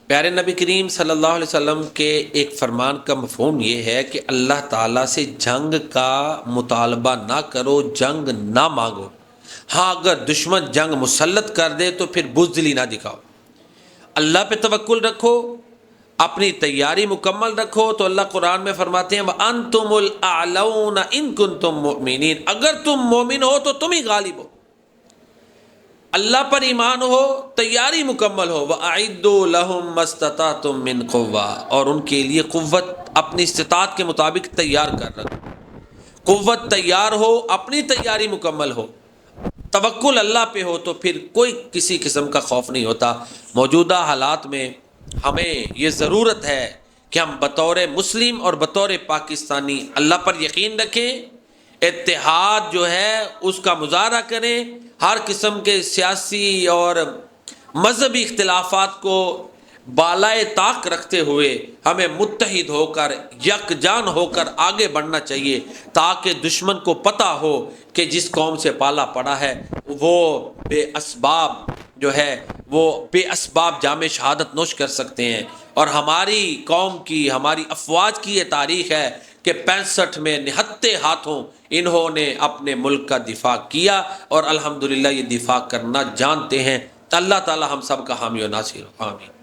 پیارے نبی کریم صلی اللہ علیہ وسلم کے ایک فرمان کا مفہوم یہ ہے کہ اللہ تعالیٰ سے جنگ کا مطالبہ نہ کرو، جنگ نہ مانگو۔ ہاں اگر دشمن جنگ مسلط کر دے تو پھر بزدلی نہ دکھاؤ، اللہ پہ توکل رکھو، اپنی تیاری مکمل رکھو۔ تو اللہ قرآن میں فرماتے ہیں وَأَنْتُمُ الْأَعْلَوْنَ إِن كُنتُم مُؤْمِنِينَ، اگر تم مومن ہو تو تم ہی غالب ہو، اللہ پر ایمان ہو، تیاری مکمل ہو۔ وَأَعِدُّوا لَهُم مَّا اسْتَطَعْتُم مِّن قُوَّةٍ، اور ان کے لیے قوت اپنی استطاعت کے مطابق تیار کر رکھو۔ قوت تیار ہو، اپنی تیاری مکمل ہو، توکل اللہ پہ ہو، تو پھر کوئی کسی قسم کا خوف نہیں ہوتا۔ موجودہ حالات میں ہمیں یہ ضرورت ہے کہ ہم بطور مسلم اور بطور پاکستانی اللہ پر یقین رکھیں، اتحاد جو ہے اس کا مظاہرہ کریں، ہر قسم کے سیاسی اور مذہبی اختلافات کو بالائے طاق رکھتے ہوئے ہمیں متحد ہو کر یکجان ہو کر آگے بڑھنا چاہیے، تاکہ دشمن کو پتہ ہو کہ جس قوم سے پالا پڑا ہے وہ بے اسباب جو ہے وہ بے اسباب جام شہادت نوش کر سکتے ہیں۔ اور ہماری قوم کی، ہماری افواج کی یہ تاریخ ہے کہ 65 میں نہتے ہاتھوں انہوں نے اپنے ملک کا دفاع کیا، اور الحمدللہ یہ دفاع کرنا جانتے ہیں۔ اللہ تعالی ہم سب کا حامی و ناصر ہو، آمین۔